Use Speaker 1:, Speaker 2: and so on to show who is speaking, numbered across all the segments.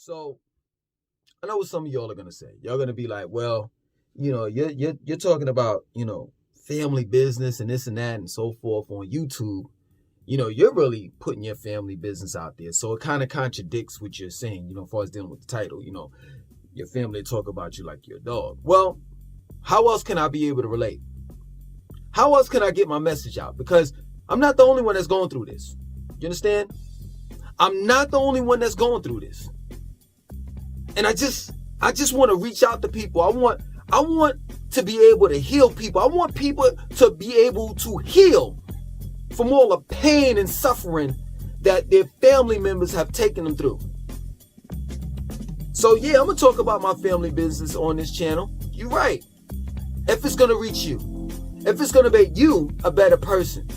Speaker 1: So I know what some of y'all are gonna say. Y'all gonna be like, well, you're talking about, family business and this and that and so forth on YouTube. You're really putting your family business out there. So it kind of contradicts what you're saying, as far as dealing with the title, your family talk about you like you're a dog. Well, how else can I be able to relate? How else can I get my message out? Because I'm not the only one that's going through this. You understand? I'm not the only one that's going through this. And I just want to reach out to people. I want to be able to heal people. I want people to be able to heal from all the pain and suffering that their family members have taken them through. So yeah, I'm going to talk about my family business on this channel. You're right. If it's going to reach you, if it's going to make you a better person,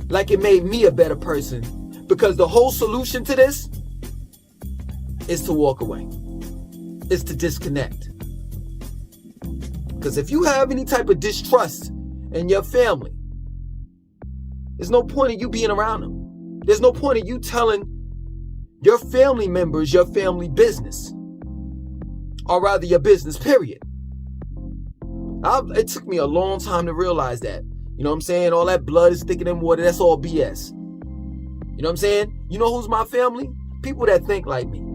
Speaker 1: like it made me a better person, because the whole solution to this is to walk away, is to disconnect. Because if you have any type of distrust in your family, there's no point in you being around them. There's no point in you telling your family members your family business, or rather your business, period. It took me a long time to realize that. You know what I'm saying? All that blood is thicker than water. That's all BS. You know what I'm saying? You know who's my family? People that think like me.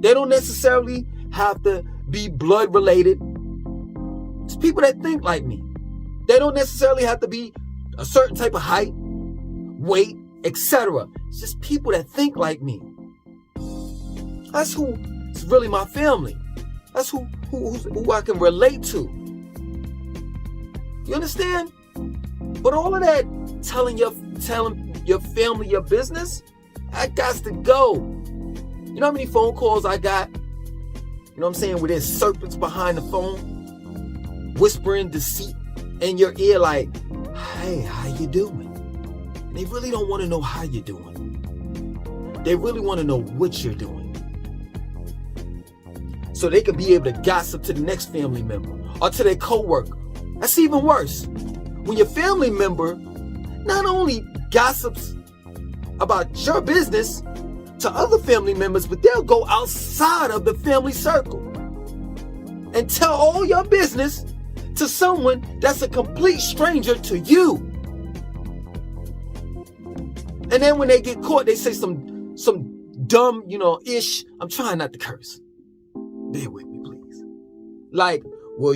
Speaker 1: They don't necessarily have to be blood related. It's people that think like me. They don't necessarily have to be a certain type of height, weight, etc. It's just people that think like me. That's who is really my family. That's who I can relate to. You understand? But all of that telling your family your business, that got to go. You know how many phone calls I got? You know what I'm saying? Where there's serpents behind the phone, whispering deceit in your ear like, hey, how you doing? And they really don't want to know how you're doing. They really want to know what you're doing. So they can be able to gossip to the next family member or to their coworker. That's even worse. When your family member not only gossips about your business to other family members, but they'll go outside of the family circle and tell all your business to someone that's a complete stranger to you. And then when they get caught, they say some dumb, ish. I'm trying not to curse. Bear with me, please. Like, well,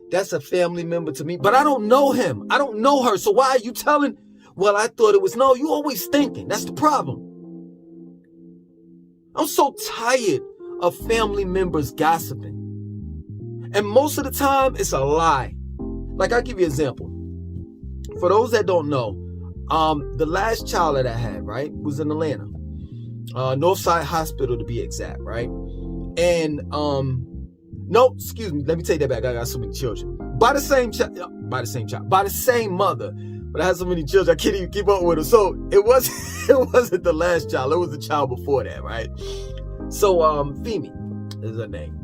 Speaker 1: that's a family member to me, but I don't know him. I don't know her. So why are you telling? Well, I thought it was. No, you always thinking. That's the problem. I'm so tired of family members gossiping. And most of the time, it's a lie. Like, I'll give you an example. For those that don't know, the last child that I had, right, was in Atlanta. Northside Hospital to be exact, right? And, no, excuse me. Let me take that back. I got so many children. By the same mother. But I had so many children, I can't even keep up with them. So it wasn't the last child. It was the child before that, right? So, Femi is her name.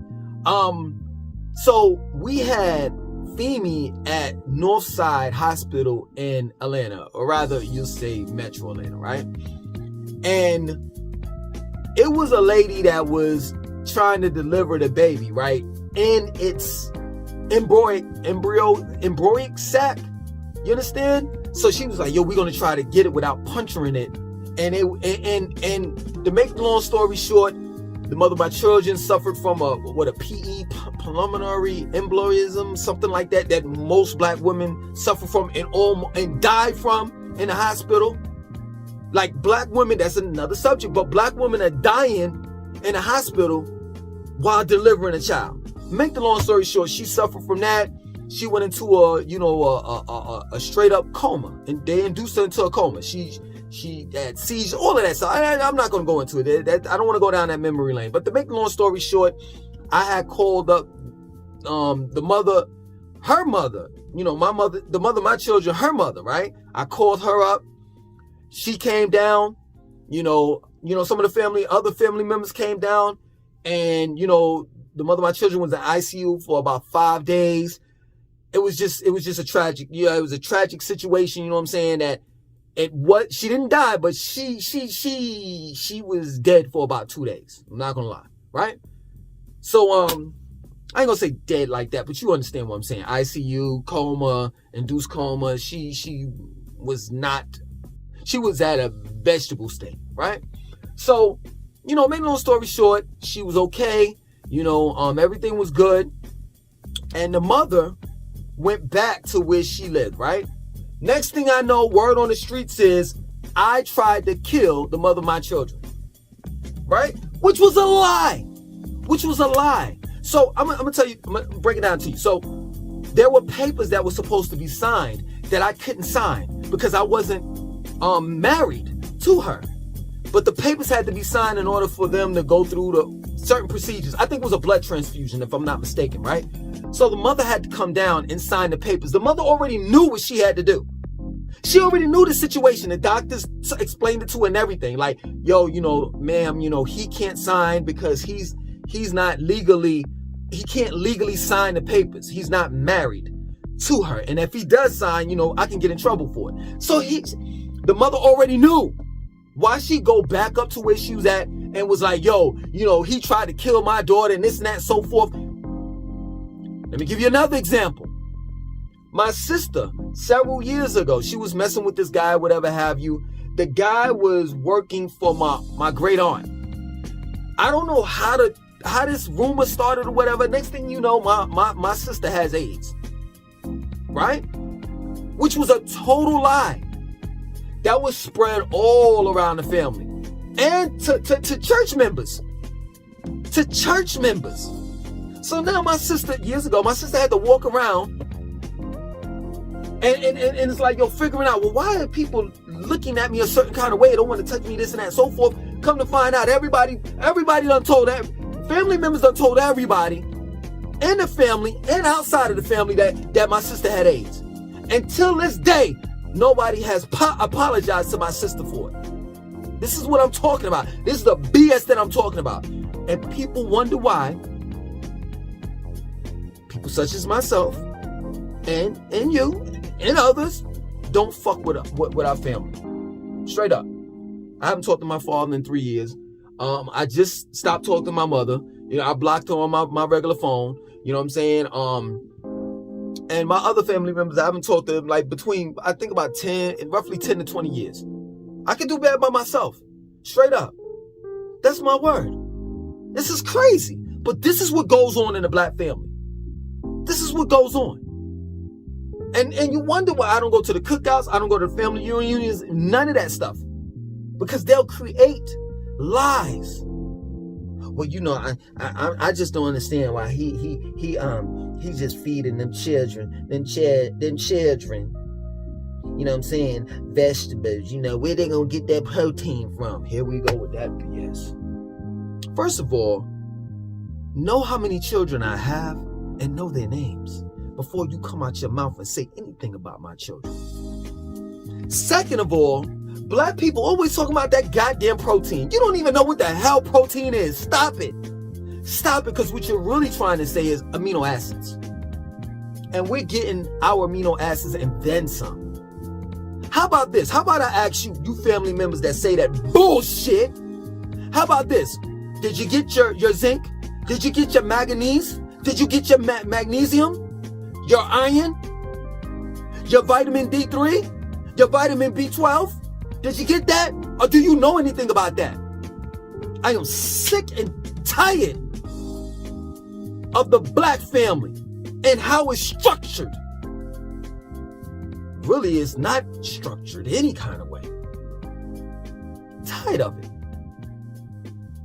Speaker 1: So we had Femi at Northside Hospital in Atlanta, or rather, you'll say Metro Atlanta, right? And it was a lady that was trying to deliver the baby, right? In its embryonic sac. You understand? So she was like, yo, we're gonna try to get it without puncturing it. And to make the long story short, the mother of my children suffered from a PE, pulmonary embolism, something like that most black women suffer from and die from in the hospital. Like black women, that's another subject, but black women are dying in a hospital while delivering a child. Make the long story short, she suffered from that. She went into a straight up coma, and they induced her into a coma. She had seizures, all of that. So I'm not going to go into it. I don't want to go down that memory lane. But to make the long story short, I had called up the mother, her mother. My mother, the mother of my children, her mother, right? I called her up. She came down. Some of the other family members came down, and the mother of my children was in ICU for about 5 days. It was just a tragic, it was a tragic situation, you know what I'm saying? That she didn't die, but she was dead for about 2 days. I'm not gonna lie. right? So, I ain't gonna say dead like that, but you understand what I'm saying. ICU, coma, induced coma. She was at a vegetable state, right? So, make no story short, she was okay. Everything was good. And the mother went back to where she lived, right? Next thing I know, word on the streets is I tried to kill the mother of my children, right? Which was a lie. So I'm gonna tell you, I'm gonna break it down to you. So there were papers that were supposed to be signed that I couldn't sign because I wasn't married to her. But the papers had to be signed in order for them to go through the certain procedures. I think it was a blood transfusion, if I'm not mistaken, right? So the mother had to come down and sign the papers. The mother already knew what she had to do. She already knew the situation. The doctors explained it to her and everything. Like, yo, ma'am, he can't sign because he can't legally sign the papers. He's not married to her. And if he does sign, I can get in trouble for it. So the mother already knew. Why she go back up to where she was at and was like, yo, he tried to kill my daughter and this and that and so forth. Let me give you another example. My sister, several years ago, she was messing with this guy, whatever have you. The guy was working for my great aunt. I don't know how this rumor started or whatever. Next thing you know, my sister has AIDS. Right? Which was a total lie. That was spread all around the family. And to church members. To church members. So now years ago, my sister had to walk around and it's like, figuring out, well, why are people looking at me a certain kind of way? They don't want to touch me, this and that, and so forth. Come to find out, everybody done told family members done told everybody in the family and outside of the family that my sister had AIDS. Until this day, nobody has apologized to my sister for it. This is what I'm talking about. This is the BS that I'm talking about. And people wonder why people such as myself and you and others don't fuck with our family. Straight up. I haven't talked to my father in 3 years. I just stopped talking to my mother. I blocked her on my regular phone. You know what I'm saying? And my other family members, I haven't talked to them between, I think about roughly 10 to 20 years. I can do bad by myself. Straight up. That's my word. This is crazy. But this is what goes on in the black family. This is what goes on. And you wonder why I don't go to the cookouts, I don't go to the family reunions, none of that stuff. Because they'll create lies. Well, I just don't understand why he's just feeding them children. You know what I'm saying? Vegetables. Where they gonna get that protein from? Here we go with that BS. First of all, know how many children I have and know their names before you come out your mouth and say anything about my children. Second of all, black people always talking about that goddamn protein. You don't even know what the hell protein is. Stop it. Stop it, because what you're really trying to say is amino acids. And we're getting our amino acids and then some. How about this? How about I ask you family members that say that bullshit? How about this? Did you get your zinc? Did you get your manganese? Did you get your magnesium? Your iron? Your vitamin D3? Your vitamin B12? Did you get that? Or do you know anything about that? I am sick and tired of the black family and how it's structured. Really is not structured any kind of way. Tired of it.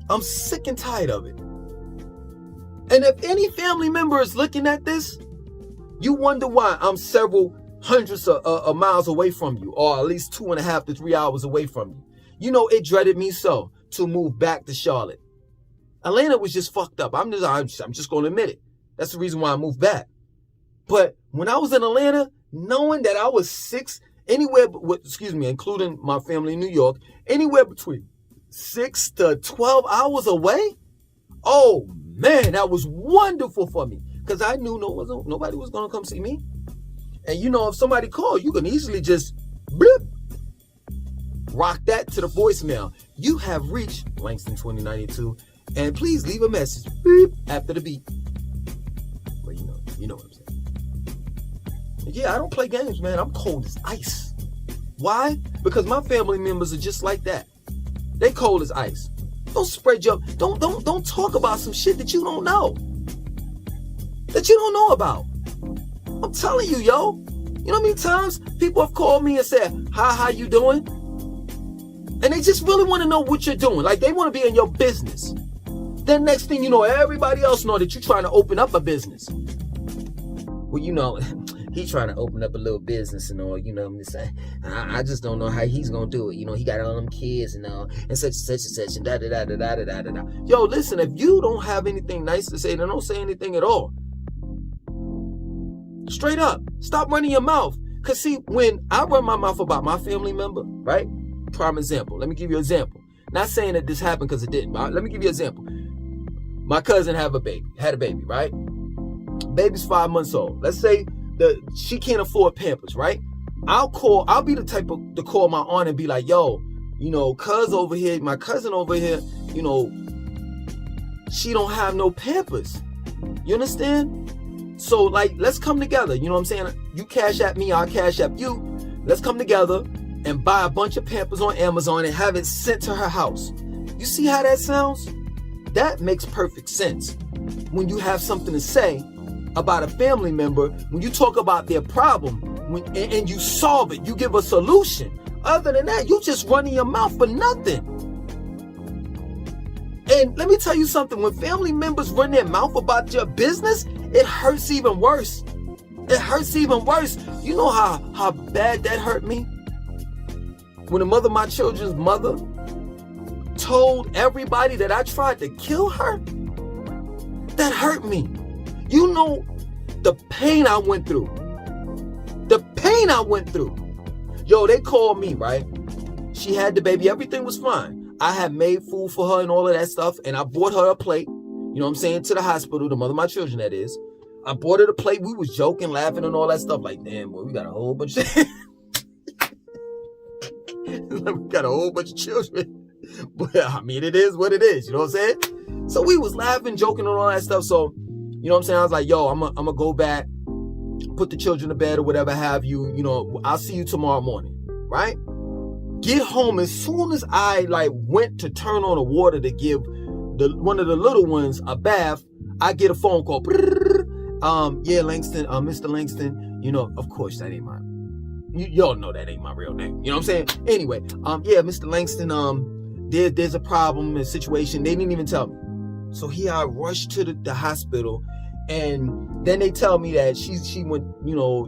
Speaker 1: I'm sick and tired of it. And if any family member is looking at this, you wonder why I'm several hundreds of miles away from you, or at least 2.5 to 3 hours away from you. It dreaded me so to move back to Charlotte. Atlanta was just fucked up. I'm just going to admit it. That's the reason why I moved back. But when I was in Atlanta, knowing that I was including my family in New York, anywhere between 6 to 12 hours away, oh man, that was wonderful for me. Because I knew nobody was going to come see me. And if somebody called, you can easily just blip, rock that to the voicemail. You have reached Langston 2092, And please leave a message beep after the beep. Well, you know what I'm saying. Yeah, I don't play games, man. I'm cold as ice. Why? Because my family members are just like that. They cold as ice. Don't spread your don't talk about some shit that you don't know. That you don't know about. I'm telling you, yo. You know how many times people have called me and said, "Hi, how you doing?" And they just really want to know what you're doing. Like they want to be in your business. Then next thing you know, everybody else know that you're trying to open up a business. Well, he trying to open up a little business and all, I'm just saying. I just don't know how he's gonna do it. He got all them kids and all, and such and such and da da da da da da da da. Yo, listen, if you don't have anything nice to say, then don't say anything at all. Straight up, stop running your mouth. Cause see, when I run my mouth about my family member, right? Prime example. Let me give you an example. Not saying that this happened because it didn't. But let me give you an example. My cousin had a baby, right? Baby's 5 months old. Let's say she can't afford Pampers, right? I'll be the type to call my aunt and be like, yo, cuz over here, my cousin over here, she don't have no Pampers. You understand? So like, let's come together. You know what I'm saying? You cash at me, I'll cash at you. Let's come together and buy a bunch of Pampers on Amazon and have it sent to her house. You see how that sounds? That makes perfect sense. When you have something to say about a family member, when you talk about their problem and you solve it, you give a solution. Other than that, you just running your mouth for nothing. And let me tell you something, when family members run their mouth about your business, it hurts even worse. It hurts even worse. You know how bad that hurt me? When the mother of my children's mother told everybody that I tried to kill her, that hurt me. You know the pain I went through. The pain I went through. Yo, they called me, right? She had the baby. Everything was fine. I had made food for her and all of that stuff. And I bought her a plate. You know what I'm saying? To the hospital, the mother of my children, that is. I bought her the plate. We was joking, laughing and all that stuff. Like, damn, boy, we got a whole bunch of... we got a whole bunch of children. But I mean, it is what it is. You know what I'm saying? So we was laughing, joking and all that stuff. So, you know what I'm saying? I was like, yo, I'm gonna go back, put the children to bed or whatever have you. I'll see you tomorrow morning, right? Get home. As soon as I went to turn on the water to give one of the little ones a bath, I get a phone call. Yeah, Langston, Mr. Langston, of course that ain't mine. Y'all know that ain't my real name. You know what I'm saying? Anyway, yeah, Mr. Langston, there's a problem, a situation. They didn't even tell me. So here I rushed to the hospital, and then they tell me that she went,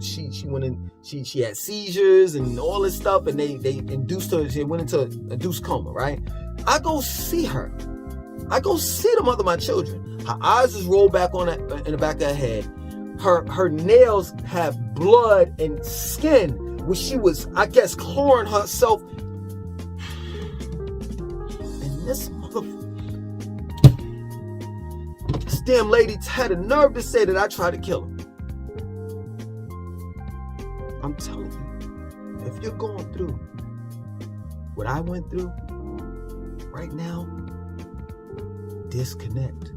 Speaker 1: she went in, she had seizures and all this stuff, and they induced her, she went into induced coma, right? I go see her. I go see the mother of my children. Her eyes is rolled back in the back of her head. Her nails have blood and skin, which she was, I guess, clawing herself. And this damn lady had a nerve to say that I tried to kill her. I'm telling you, if you're going through what I went through right now, disconnect.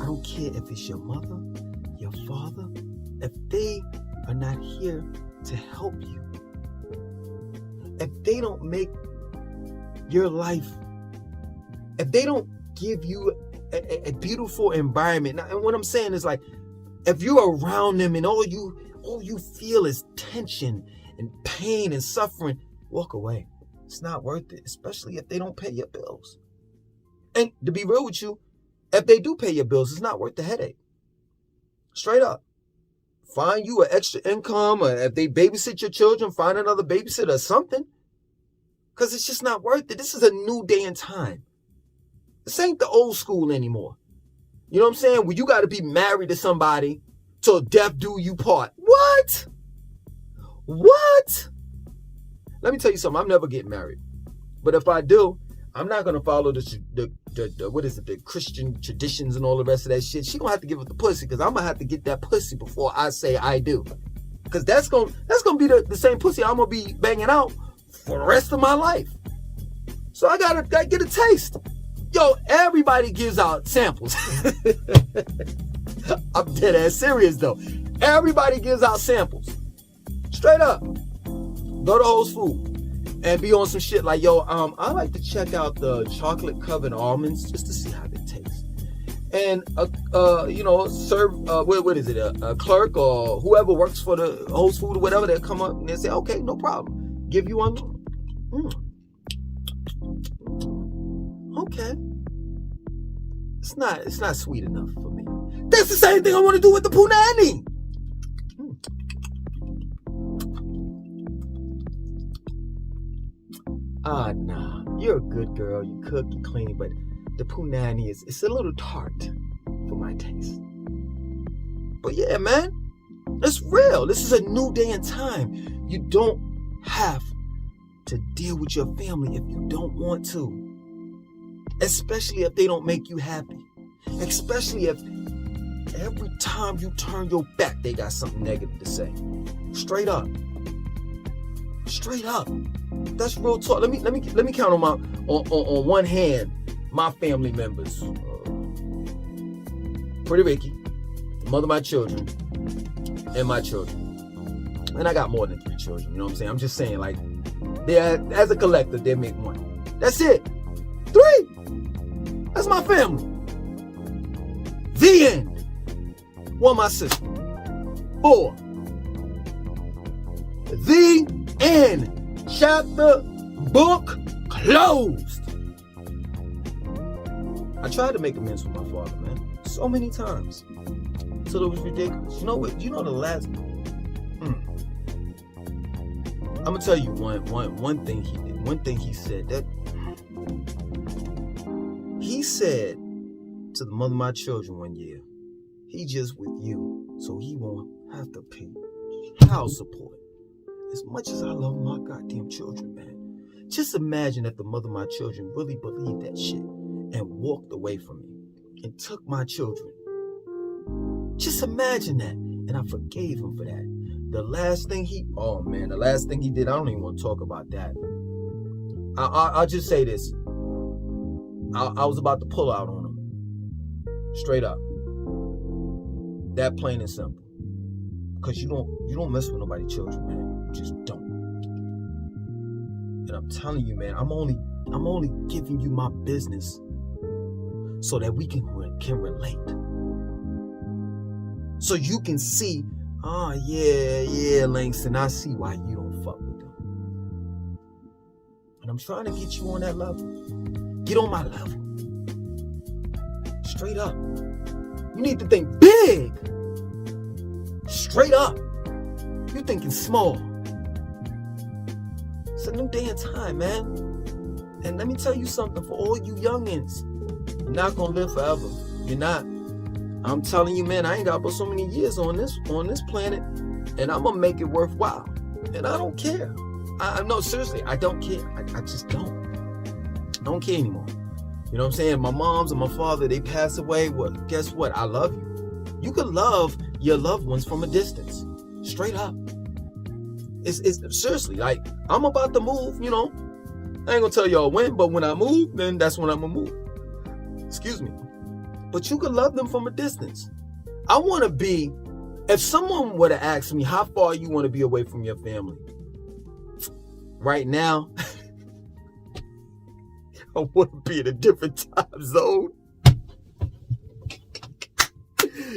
Speaker 1: I don't care if it's your mother, your father, if they are not here to help you, if they don't make your life, if they don't give you a beautiful environment. Now, and what I'm saying is, like, if you're around them and all you feel is tension and pain and suffering, walk away. It's not worth it, especially if they don't pay your bills. And to be real with you, if they do pay your bills, it's not worth the headache. Straight up. Find you an extra income, or if they babysit your children, find another babysitter or something. Because it's just not worth it. This is a new day and time. This ain't the old school anymore. You know what I'm saying? Where you got to be married to somebody till death do you part. What? What? Let me tell you something. I'm never getting married. But if I do, I'm not going to follow the Christian traditions and all the rest of that shit. She going to have to give up the pussy, because I'm going to have to get that pussy before I say I do. Because that's going to be the same pussy I'm going to be banging out for the rest of my life. So I gotta get a taste. Yo, everybody gives out samples. I'm dead ass serious though. Everybody gives out samples. Straight up. Go to Whole Foods and be on some shit like, yo, I like to check out the chocolate covered almonds just to see how they taste. And serve what is it? A clerk or whoever works for the Whole Foods or whatever, they'll come up and they say, okay, no problem. Give you one. Okay. It's not sweet enough for me. That's the same thing I want to do with the punani. Nah. You're a good girl. You cook, you clean, but the punani it's a little tart for my taste. But yeah, man, it's real. This is a new day and time. You don't have to deal with your family if you don't want to. Especially if they don't make you happy. Especially if every time you turn your back, they got something negative to say. Straight up. Straight up. That's real talk. Let me count on one hand my family members. Pretty Ricky, the mother of my children, and my children. And I got more than 3 children. You know what I'm saying? I'm just saying, like, as a collective, they make 1. That's it. 3. That's my family. The end. 1, my sister. 4. The end. Chapter, book, closed. I tried to make amends with my father, man. So many times. Until it was ridiculous. You know what? You know the last... I'm going to tell you one thing he did. One thing he said. He said to the mother of my children one year, he just with you, so he won't have to pay child support. As much as I love my goddamn children, man, just imagine if the mother of my children really believed that shit and walked away from me and took my children. Just imagine that. And I forgave him for that. The last thing he did, I don't even want to talk about that. I'll just say this. I was about to pull out on him. Straight up. That plain and simple. Because you don't mess with nobody's children, man. You just don't. And I'm telling you, man, I'm only giving you my business so that we can relate. So you can see, yeah, Langston, I see why you don't fuck with them. And I'm trying to get you on that level. Get on my level. Straight up. You need to think big. Straight up. You're thinking small. It's a new day and time, man. And let me tell you something, for all you youngins, you're not gonna live forever. You're not. I'm telling you, man, I ain't got but so many years on this planet, and I'm gonna make it worthwhile. And I don't care. No, seriously, I don't care. I just don't. I don't care anymore. You know what I'm saying? My moms and my father, they passed away. Well, guess what? I love you. You can love your loved ones from a distance. Straight up. It's seriously, like, I'm about to move, you know. I ain't gonna tell y'all when, but when I move, then that's when I'm gonna move. Excuse me. But you can love them from a distance. I want to be, if someone were to ask me how far you want to be away from your family, right now, I want to be in a different time zone.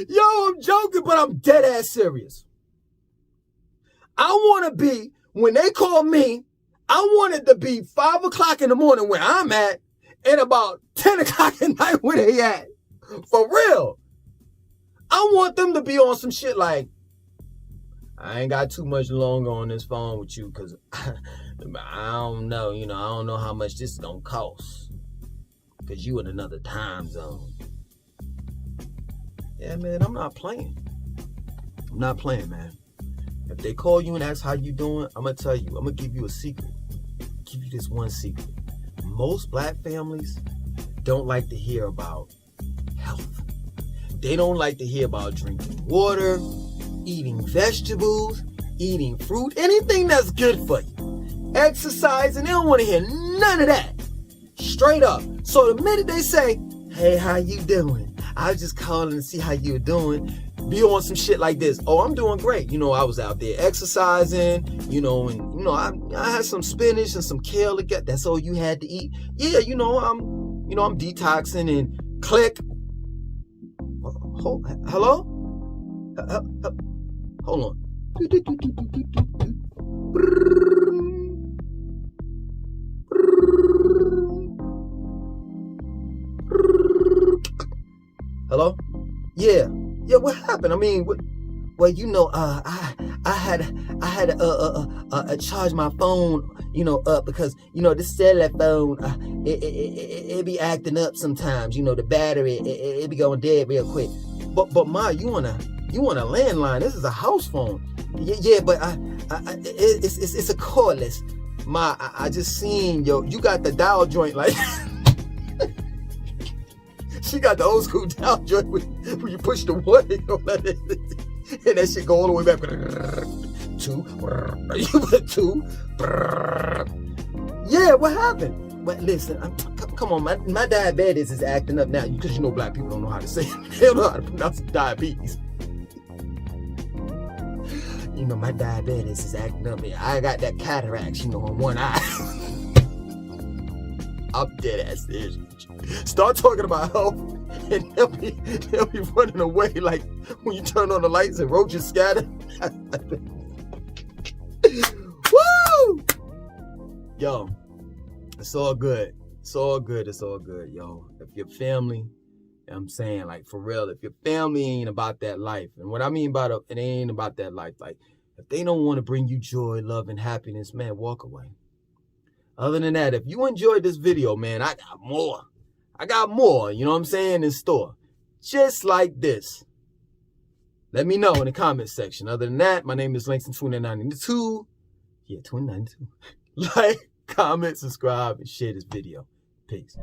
Speaker 1: Yo, I'm joking, but I'm dead ass serious. I want to be, when they call me, I want it to be 5 o'clock in the morning where I'm at, and about 10 o'clock at night where they at. For real. I want them to be on some shit like, I ain't got too much longer on this phone with you because I don't know, I don't know how much this is going to cost because you in another time zone. Yeah, man, I'm not playing. I'm not playing, man. If they call you and ask how you doing, I'm going to tell you, I'm going to give you a secret. Give you this one secret. Most black families don't like to hear about health. They don't like to hear about drinking water, eating vegetables, eating fruit, anything that's good for you. Exercising, they don't want to hear none of that. Straight up. So the minute they say, hey, how you doing? I was just calling to see how you were doing. Be on some shit like this. Oh, I'm doing great. I was out there exercising, and I had some spinach and some kale to get. That's all you had to eat. Yeah, I'm detoxing and click. Hello? Hold on. Hello? Yeah, what happened? I mean, I had to charge my phone, up because, this cellular phone, it be acting up sometimes. The battery, it be going dead real quick. But Ma, you on a landline. This is a house phone. Yeah, but it's a cordless. Ma, I just seen, you got the dial joint like... She got the old school dial joint where you push the one and that shit go all the way back. 2. Yeah, what happened? But listen, come on, my diabetes is acting up now because black people don't know how to say it. They don't know how to pronounce diabetes. My diabetes is acting up. I got that cataracts, on one eye. I'm dead ass serious. Start talking about health, and they'll be running away like when you turn on the lights and roaches scatter. Woo! Yo, it's all good. It's all good. It's all good, yo. If your family, I'm saying, like, for real, if your family ain't about that life, and what I mean by it ain't about that life, like, if they don't want to bring you joy, love, and happiness, man, walk away. Other than that, if you enjoyed this video, man, I got more. In store. Just like this. Let me know in the comment section. Other than that, my name is Langston 2092. Yeah, 2092. Like, comment, subscribe, and share this video. Peace.